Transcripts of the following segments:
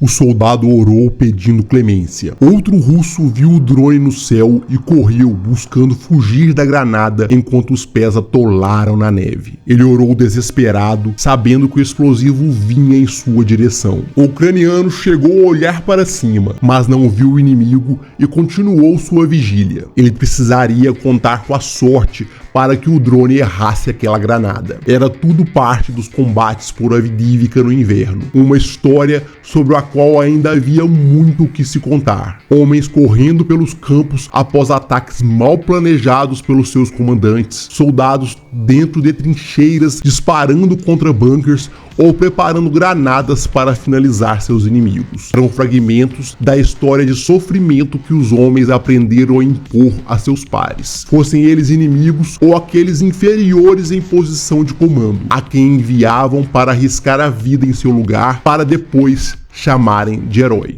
O soldado orou pedindo clemência. Outro russo viu o drone no céu e correu buscando fugir da granada enquanto os pés atolaram na neve. Ele orou desesperado, sabendo que o explosivo vinha em sua direção. O ucraniano chegou a olhar para cima, mas não viu o inimigo e continuou sua vigília. Ele precisaria contar com a sorte para que o drone errasse aquela granada. Era tudo parte dos combates por Avdiivka no inverno. Uma história sobre a qual ainda havia muito o que se contar. Homens correndo pelos campos após ataques mal planejados pelos seus comandantes, soldados dentro de trincheiras disparando contra bunkers ou preparando granadas para finalizar seus inimigos. Eram fragmentos da história de sofrimento que os homens aprenderam a impor a seus pares, fossem eles inimigos ou aqueles inferiores em posição de comando, a quem enviavam para arriscar a vida em seu lugar para depois chamarem de herói.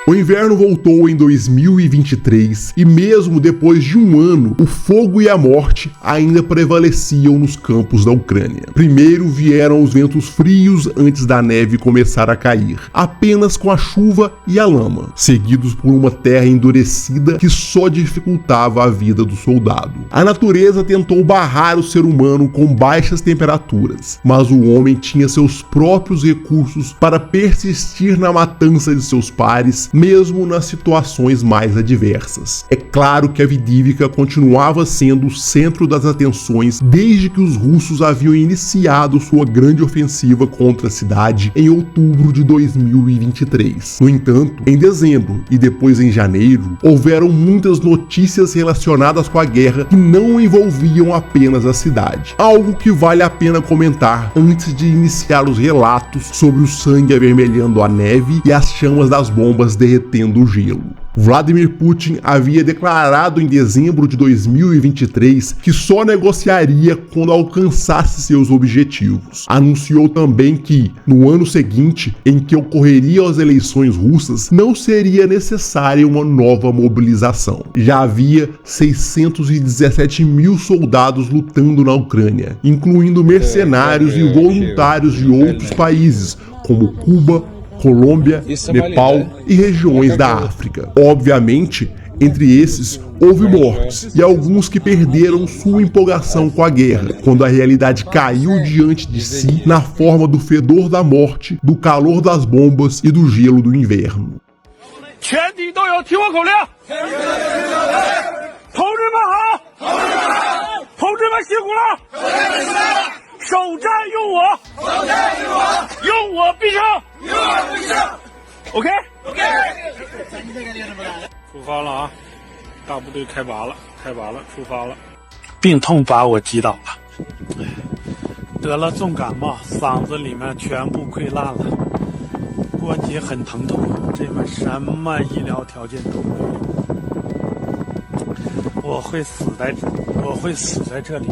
O inverno voltou em 2023 e mesmo depois de um ano, o fogo e a morte ainda prevaleciam nos campos da Ucrânia. Primeiro vieram os ventos frios antes da neve começar a cair, apenas com a chuva e a lama, seguidos por uma terra endurecida que só dificultava a vida do soldado. A natureza tentou barrar o ser humano com baixas temperaturas, mas o homem tinha seus próprios recursos para persistir na matança de seus pares, mesmo nas situações mais adversas. É claro que Avdiivka continuava sendo o centro das atenções desde que os russos haviam iniciado sua grande ofensiva contra a cidade em outubro de 2023. No entanto, em dezembro e depois em janeiro, houveram muitas notícias relacionadas com a guerra que não envolviam apenas a cidade. Algo que vale a pena comentar antes de iniciar os relatos sobre o sangue avermelhando a neve e as chamas das bombas derretendo o gelo. Vladimir Putin havia declarado em dezembro de 2023 que só negociaria quando alcançasse seus objetivos. Anunciou também que, no ano seguinte, em que ocorreriam as eleições russas, não seria necessária uma nova mobilização. Já havia 617 mil soldados lutando na Ucrânia, incluindo mercenários e voluntários de outros países, como Cuba, Colômbia, Nepal e regiões da África. Obviamente, entre esses, houve mortes e alguns que perderam sua empolgação com a guerra, quando a realidade caiu diante de si na forma do fedor da morte, do calor das bombas e do gelo do inverno. OK， 出发了啊！大部队开拔了，出发了。病痛把我击倒了，得了重感冒，嗓子里面全部溃烂了，关节很疼痛，这边什么医疗条件都没有，我会死在这里。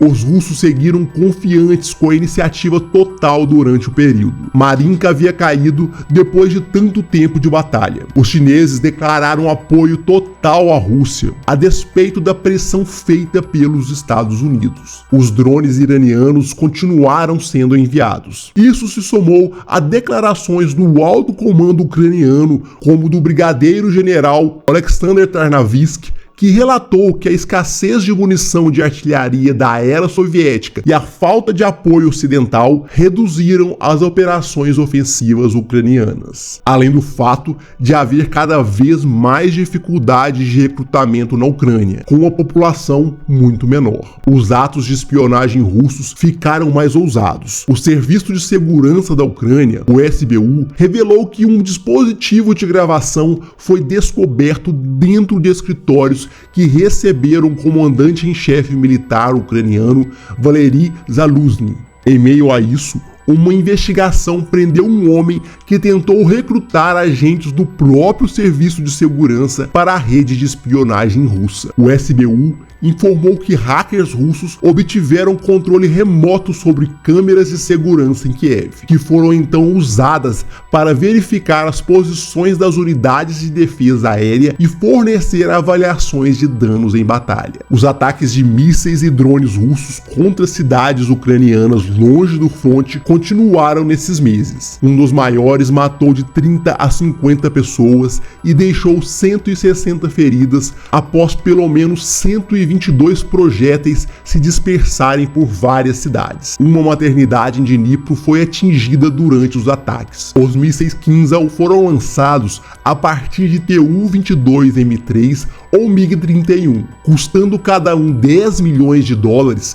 Os russos seguiram confiantes com a iniciativa total durante o período. Marinka havia caído depois de tanto tempo de batalha. Os chineses declararam apoio total à Rússia, a despeito da pressão feita pelos Estados Unidos. Os drones iranianos continuaram sendo enviados. Isso se somou a declarações do alto comando ucraniano, como do brigadeiro-general Alexander Tarnavisky, que relatou que a escassez de munição de artilharia da era soviética e a falta de apoio ocidental reduziram as operações ofensivas ucranianas, além do fato de haver cada vez mais dificuldades de recrutamento na Ucrânia, com uma população muito menor. Os atos de espionagem russos ficaram mais ousados. O Serviço de Segurança da Ucrânia, o SBU, revelou que um dispositivo de gravação foi descoberto dentro de escritórios que receberam o comandante em chefe militar ucraniano Valery Zaluzny. Em meio a isso, uma investigação prendeu um homem que tentou recrutar agentes do próprio Serviço de Segurança para a rede de espionagem russa. O SBU informou que hackers russos obtiveram controle remoto sobre câmeras de segurança em Kiev, que foram então usadas para verificar as posições das unidades de defesa aérea e fornecer avaliações de danos em batalha. Os ataques de mísseis e drones russos contra cidades ucranianas longe do fronte continuaram nesses meses. Um dos maiores matou de 30 a 50 pessoas e deixou 160 feridas após pelo menos 122 projéteis se dispersarem por várias cidades. Uma maternidade em Dnipro foi atingida durante os ataques. Os mísseis Kinzhal foram lançados a partir de Tu-22 M3 ou MiG-31, custando cada um $10 milhões,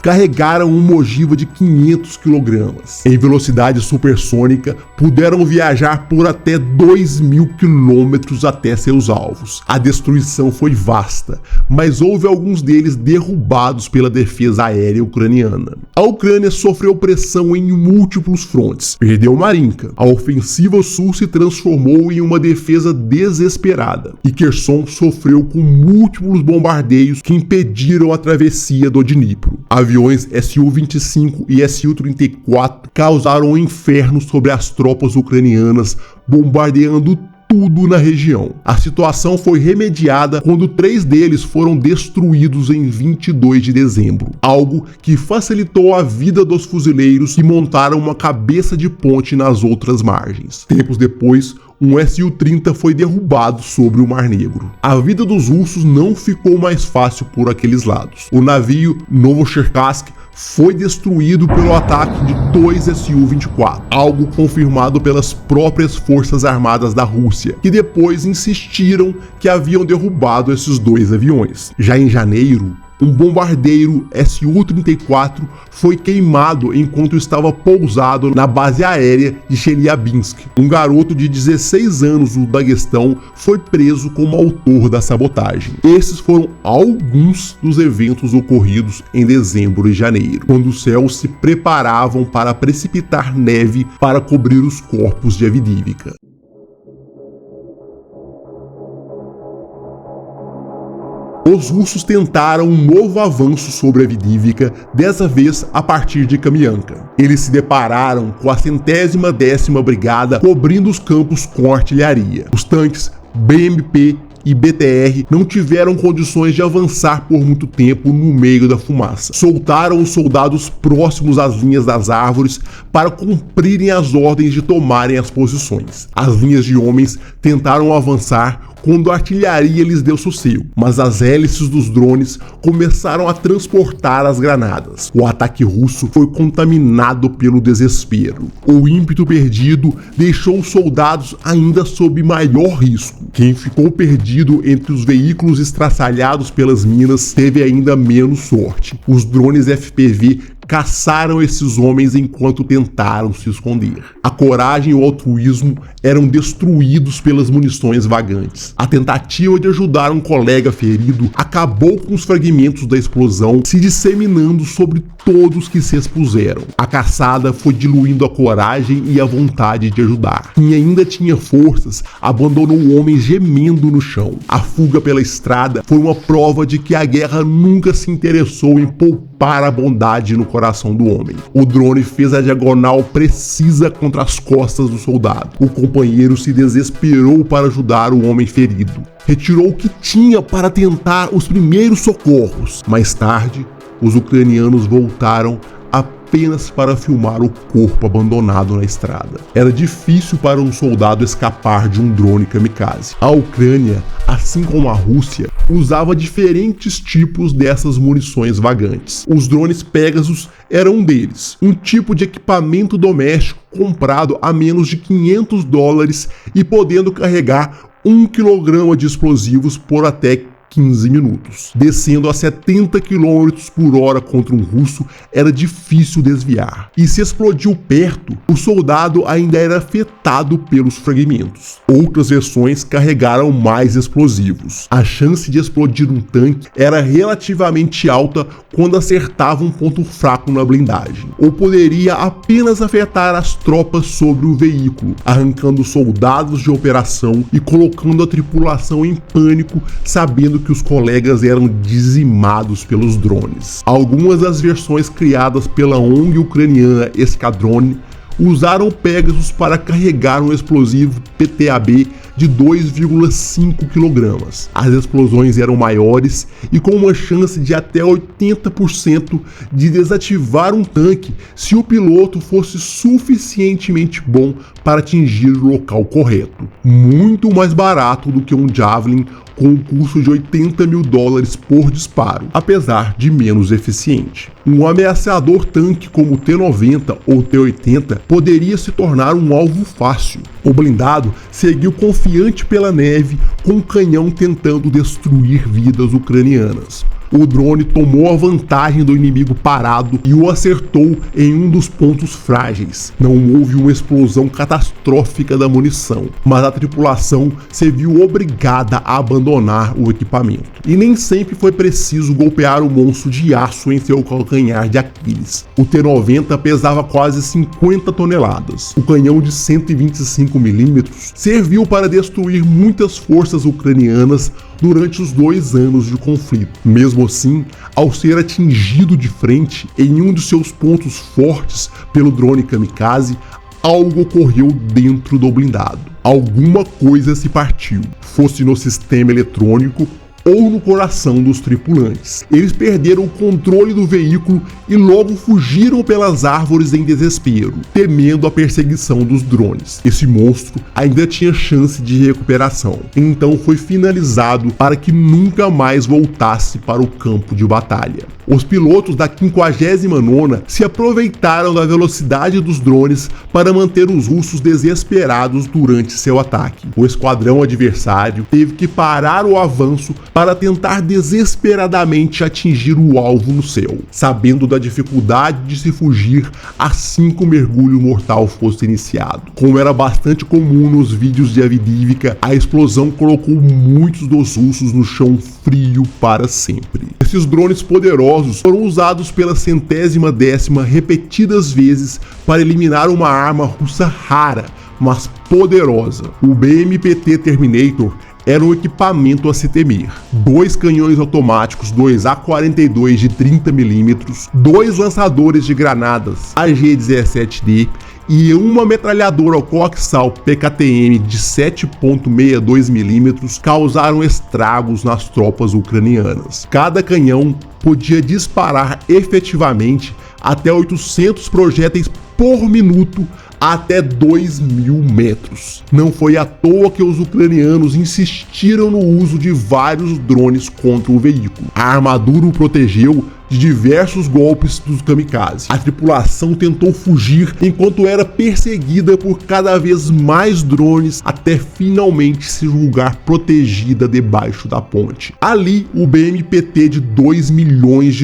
carregaram uma ogiva de 500 kg. Em velocidade supersônica, puderam viajar por até 2.000 km até seus alvos. A destruição foi vasta, mas houve alguns deles derrubados pela defesa aérea ucraniana. A Ucrânia sofreu pressão em múltiplos frontes. Perdeu Marinka. A ofensiva sul se transformou em uma defesa desesperada. E Kherson sofreu com múltiplos bombardeios que impediram a travessia do Dnipro. Aviões Su-25 e Su-34 causaram um inferno sobre as tropas ucranianas, bombardeando tudo na região. A situação foi remediada quando 3 deles foram destruídos em 22 de dezembro, algo que facilitou a vida dos fuzileiros que montaram uma cabeça de ponte nas outras margens. Tempos depois, um Su-30 foi derrubado sobre o Mar Negro. A vida dos russos não ficou mais fácil por aqueles lados. O navio Novocherkassk foi destruído pelo ataque de 2 Su-24, algo confirmado pelas próprias forças armadas da Rússia, que depois insistiram que haviam derrubado esses 2 aviões. Já em janeiro, um bombardeiro Su-34 foi queimado enquanto estava pousado na base aérea de Chelyabinsk. Um garoto de 16 anos do Daguestão foi preso como autor da sabotagem. Esses foram alguns dos eventos ocorridos em dezembro e janeiro, quando os céus se preparavam para precipitar neve para cobrir os corpos de Avdiivka. Os russos tentaram um novo avanço sobre Avdiivka, dessa vez a partir de Kamianka. Eles se depararam com a 110ª Brigada cobrindo os campos com artilharia. Os tanques BMP e BTR não tiveram condições de avançar por muito tempo no meio da fumaça. Soltaram os soldados próximos às linhas das árvores para cumprirem as ordens de tomarem as posições. As linhas de homens tentaram avançar quando a artilharia lhes deu sossego, mas as hélices dos drones começaram a transportar as granadas. O ataque russo foi contaminado pelo desespero. O ímpeto perdido deixou os soldados ainda sob maior risco. Quem ficou perdido entre os veículos estraçalhados pelas minas teve ainda menos sorte. Os drones FPV caçaram esses homens enquanto tentaram se esconder. A coragem e o altruísmo eram destruídos pelas munições vagantes. A tentativa de ajudar um colega ferido acabou com os fragmentos da explosão se disseminando sobre todos que se expuseram. A caçada foi diluindo a coragem e a vontade de ajudar. Quem ainda tinha forças abandonou o homem gemendo no chão. A fuga pela estrada foi uma prova de que a guerra nunca se interessou em poupar a bondade no coração do homem. O drone fez a diagonal precisa contra as costas do soldado. O companheiro se desesperou para ajudar o homem ferido. Retirou o que tinha para tentar os primeiros socorros. Mais tarde, os ucranianos voltaram apenas para filmar o corpo abandonado na estrada. Era difícil para um soldado escapar de um drone kamikaze. A Ucrânia, assim como a Rússia, usava diferentes tipos dessas munições vagantes. Os drones Pegasus eram um deles, um tipo de equipamento doméstico comprado a menos de $500 e podendo carregar 1 kg de explosivos por até 15 minutos. Descendo a 70 km por hora contra um russo, era difícil desviar. E se explodiu perto, o soldado ainda era afetado pelos fragmentos. Outras versões carregaram mais explosivos. A chance de explodir um tanque era relativamente alta quando acertava um ponto fraco na blindagem, ou poderia apenas afetar as tropas sobre o veículo, arrancando soldados de operação e colocando a tripulação em pânico, sabendo que os colegas eram dizimados pelos drones. Algumas das versões criadas pela ONG ucraniana Eskadron usaram Pegasus para carregar um explosivo PTAB de 2,5 kg. As explosões eram maiores e com uma chance de até 80% de desativar um tanque se o piloto fosse suficientemente bom para atingir o local correto. Muito mais barato do que um Javelin com um custo de $80 mil por disparo, apesar de menos eficiente. Um ameaçador tanque como o T-90 ou T-80 poderia se tornar um alvo fácil. O blindado seguiu confiante pela neve com um canhão tentando destruir vidas ucranianas. O drone tomou a vantagem do inimigo parado e o acertou em um dos pontos frágeis. Não houve uma explosão catastrófica da munição, mas a tripulação se viu obrigada a abandonar o equipamento. E nem sempre foi preciso golpear o monstro de aço em seu calcanhar de Aquiles. O T-90 pesava quase 50 toneladas. O canhão de 125mm serviu para destruir muitas forças ucranianas durante os 2 anos de conflito. Mesmo assim, ao ser atingido de frente em um de seus pontos fortes pelo drone kamikaze, algo ocorreu dentro do blindado. Alguma coisa se partiu, fosse no sistema eletrônico ou no coração dos tripulantes. Eles perderam o controle do veículo e logo fugiram pelas árvores em desespero, temendo a perseguição dos drones. Esse monstro ainda tinha chance de recuperação, então foi finalizado para que nunca mais voltasse para o campo de batalha. Os pilotos da 59ª se aproveitaram da velocidade dos drones para manter os russos desesperados durante seu ataque. O esquadrão adversário teve que parar o avanço para tentar desesperadamente atingir o alvo no céu, sabendo da dificuldade de se fugir assim que o mergulho mortal fosse iniciado. Como era bastante comum nos vídeos de Avdiivka, a explosão colocou muitos dos russos no chão frio para sempre. Esses drones poderosos foram usados pela 110ª repetidas vezes para eliminar uma arma russa rara, mas poderosa. O BMPT Terminator era um equipamento a se temer. 2 canhões automáticos, 2 A-42 de 30mm, 2 lançadores de granadas AG-17D e uma metralhadora coaxial PKTM de 7,62mm causaram estragos nas tropas ucranianas. Cada canhão podia disparar efetivamente até 800 projéteis por minuto até 2.000 metros. Não foi à toa que os ucranianos insistiram no uso de vários drones contra o veículo. A armadura o protegeu de diversos golpes dos kamikazes. A tripulação tentou fugir enquanto era perseguida por cada vez mais drones até finalmente se julgar protegida debaixo da ponte. Ali, o BMPT de $2 milhões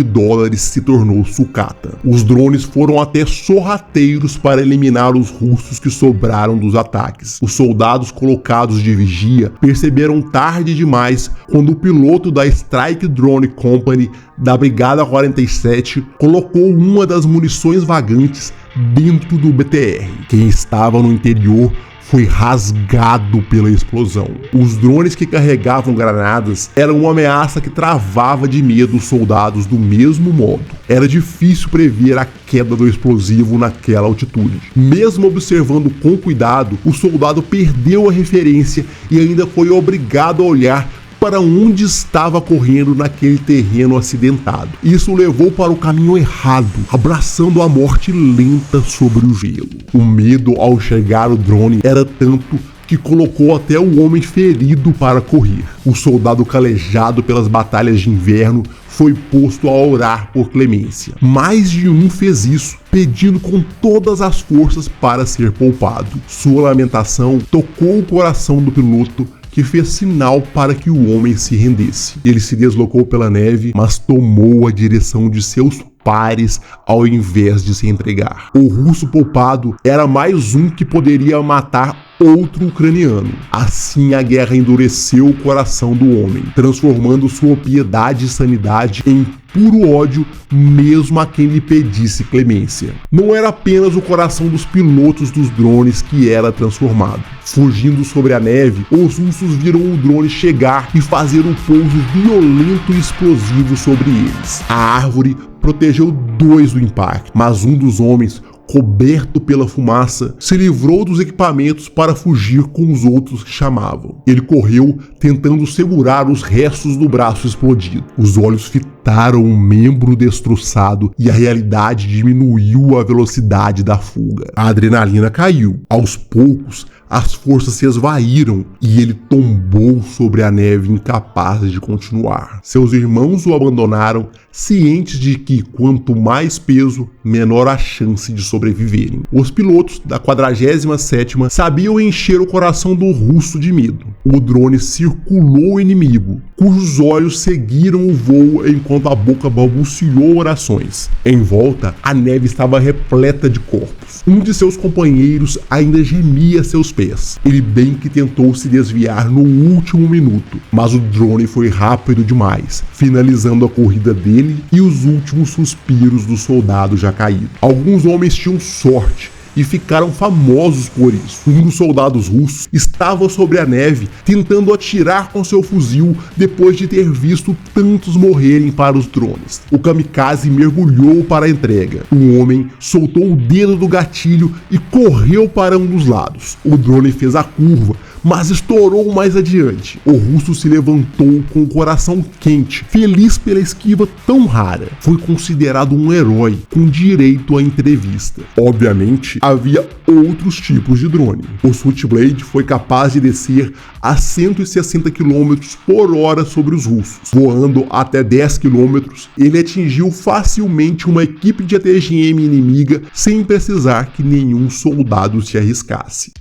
se tornou sucata. Os drones foram até sorrateiros para eliminar os russos que sobraram dos ataques. Os soldados colocados de vigia perceberam tarde demais quando o piloto da Strike Drone Company da Brigada 47 colocou uma das munições vagantes dentro do BTR. Quem estava no interior foi rasgado pela explosão. Os drones que carregavam granadas eram uma ameaça que travava de medo os soldados do mesmo modo. Era difícil prever a queda do explosivo naquela altitude. Mesmo observando com cuidado, o soldado perdeu a referência e ainda foi obrigado a olhar para onde estava correndo naquele terreno acidentado. Isso o levou para o caminho errado, abraçando a morte lenta sobre o gelo. O medo ao chegar o drone era tanto que colocou até o homem ferido para correr. O soldado calejado pelas batalhas de inverno foi posto a orar por clemência. Mais de um fez isso, pedindo com todas as forças para ser poupado. Sua lamentação tocou o coração do piloto, que fez sinal para que o homem se rendesse. Ele se deslocou pela neve, mas tomou a direção de seus pares ao invés de se entregar. O russo poupado era mais um que poderia matar outro ucraniano. Assim, a guerra endureceu o coração do homem, transformando sua piedade e sanidade em puro ódio, mesmo a quem lhe pedisse clemência. Não era apenas o coração dos pilotos dos drones que era transformado. Fugindo sobre a neve, os russos viram o drone chegar e fazer um pouso violento e explosivo sobre eles. A árvore protegeu 2 do impacto, mas um dos homens, coberto pela fumaça, se livrou dos equipamentos para fugir com os outros que chamavam. Ele correu tentando segurar os restos do braço explodido. Os olhos fitaram o membro destroçado e a realidade diminuiu a velocidade da fuga. A adrenalina caiu. Aos poucos, as forças se esvaíram e ele tombou sobre a neve, incapaz de continuar. Seus irmãos o abandonaram, cientes de que quanto mais peso, menor a chance de sobreviverem. Os pilotos da 47ª sabiam encher o coração do russo de medo. O drone circulou o inimigo, cujos olhos seguiram o voo enquanto a boca balbuciou orações. Em volta, a neve estava repleta de corpos. Um de seus companheiros ainda gemia a seus pés. Ele bem que tentou se desviar no último minuto, mas o drone foi rápido demais, finalizando a corrida dele e os últimos suspiros do soldado já caído. Alguns homens tinham sorte e ficaram famosos por isso. Um dos soldados russos estava sobre a neve tentando atirar com seu fuzil depois de ter visto tantos morrerem para os drones. O kamikaze mergulhou para a entrega. O homem soltou o dedo do gatilho e correu para um dos lados. O drone fez a curva, mas estourou mais adiante. O russo se levantou com o coração quente, feliz pela esquiva tão rara. Foi considerado um herói, com direito à entrevista. Obviamente, havia outros tipos de drone. O Switchblade foi capaz de descer a 160 km por hora sobre os russos. Voando até 10 km, ele atingiu facilmente uma equipe de ATGM inimiga sem precisar que nenhum soldado se arriscasse.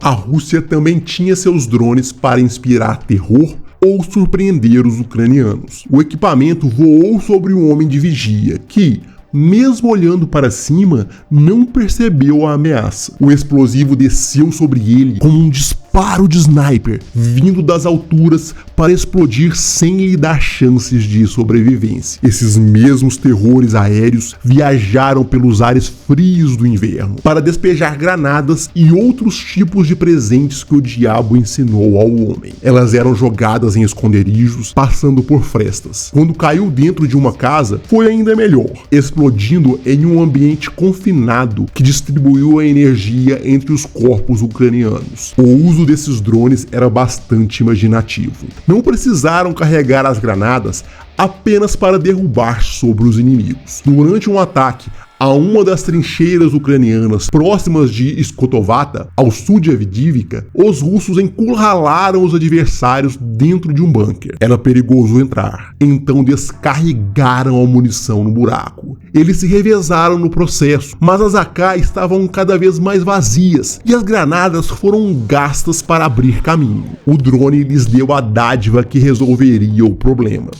A Rússia também tinha seus drones para inspirar terror ou surpreender os ucranianos. O equipamento voou sobre um homem de vigia que, mesmo olhando para cima, não percebeu a ameaça. O explosivo desceu sobre ele como um disparo de sniper, vindo das alturas para explodir sem lhe dar chances de sobrevivência. Esses mesmos terrores aéreos viajaram pelos ares frios do inverno para despejar granadas e outros tipos de presentes que o diabo ensinou ao homem. Elas eram jogadas em esconderijos, passando por frestas. Quando caiu dentro de uma casa, foi ainda melhor, explodindo em um ambiente confinado que distribuiu a energia entre os corpos ucranianos. O uso desses drones era bastante imaginativo. Não precisaram carregar as granadas apenas para derrubar sobre os inimigos. Durante um ataque a uma das trincheiras ucranianas próximas de Skotovata, ao sul de Avdiivka, os russos encurralaram os adversários dentro de um bunker. Era perigoso entrar, então descarregaram a munição no buraco. Eles se revezaram no processo, mas as AK estavam cada vez mais vazias e as granadas foram gastas para abrir caminho. O drone lhes deu a dádiva que resolveria o problema.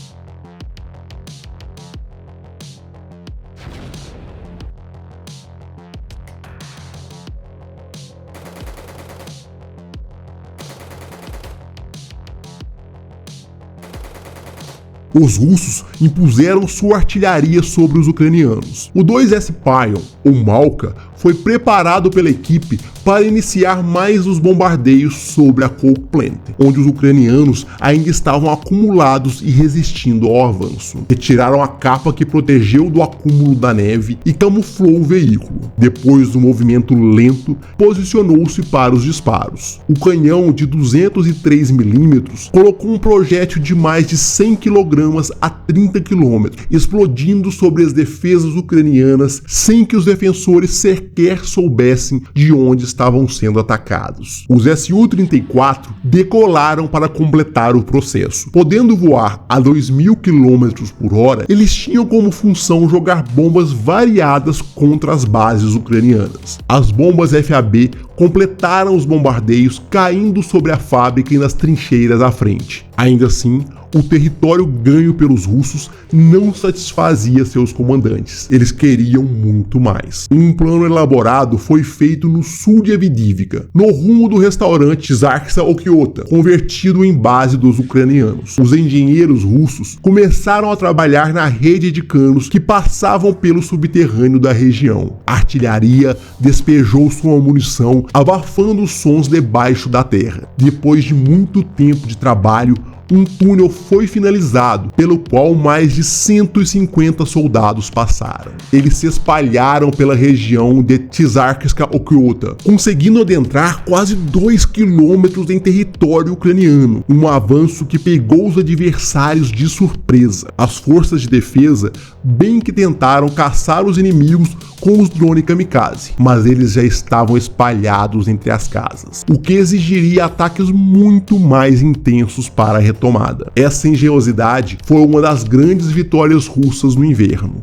Os russos impuseram sua artilharia sobre os ucranianos. O 2S Pion, ou Malka, foi preparado pela equipe para iniciar mais os bombardeios sobre a Coke Plant, onde os ucranianos ainda estavam acumulados e resistindo ao avanço. Retiraram a capa que protegeu do acúmulo da neve e camuflou o veículo. Depois do movimento lento, posicionou-se para os disparos. O canhão de 203 mm colocou um projétil de mais de 100 kg a 30 km, explodindo sobre as defesas ucranianas sem que os defensores sequer soubessem de onde estavam sendo atacados. Os Su-34 decolaram para completar o processo. Podendo voar a 2.000 km por hora, eles tinham como função jogar bombas variadas contra as bases ucranianas. As bombas FAB completaram os bombardeios, caindo sobre a fábrica e nas trincheiras à frente. A Ainda assim, o território ganho pelos russos não satisfazia seus comandantes. Eles queriam muito mais. Um plano elaborado foi feito no sul de Avdivka, no rumo do restaurante Tsarska Okiota, convertido em base dos ucranianos. Os engenheiros russos começaram a trabalhar na rede de canos que passavam pelo subterrâneo da região. A artilharia despejou sua munição, abafando os sons debaixo da terra. Depois de muito tempo de trabalho, um túnel foi finalizado, pelo qual mais de 150 soldados passaram. Eles se espalharam pela região de Tsarska Okiota, conseguindo adentrar quase 2 quilômetros em território ucraniano, um avanço que pegou os adversários de surpresa. As forças de defesa bem que tentaram caçar os inimigos com os drones kamikaze, mas eles já estavam espalhados entre as casas, o que exigiria ataques muito mais intensos para a retomada. Essa engenhosidade foi uma das grandes vitórias russas no inverno.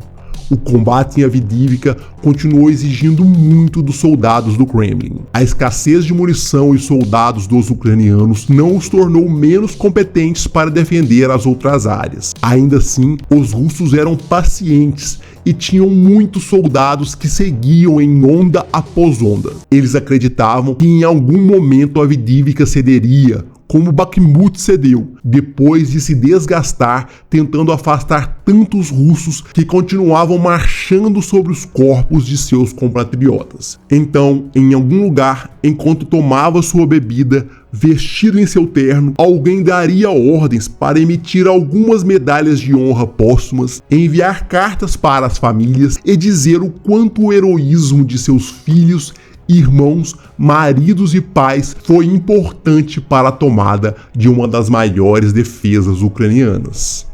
O combate em Avdivka continuou exigindo muito dos soldados do Kremlin. A escassez de munição e soldados dos ucranianos não os tornou menos competentes para defender as outras áreas. Ainda assim, os russos eram pacientes e tinham muitos soldados que seguiam em onda após onda. Eles acreditavam que em algum momento Avdivka cederia, como Bakhmut cedeu, depois de se desgastar tentando afastar tantos russos que continuavam marchando sobre os corpos de seus compatriotas. Então, em algum lugar, enquanto tomava sua bebida, vestido em seu terno, alguém daria ordens para emitir algumas medalhas de honra póstumas, enviar cartas para as famílias e dizer o quanto o heroísmo de seus filhos, irmãos, maridos e pais foi importante para a tomada de uma das maiores defesas ucranianas.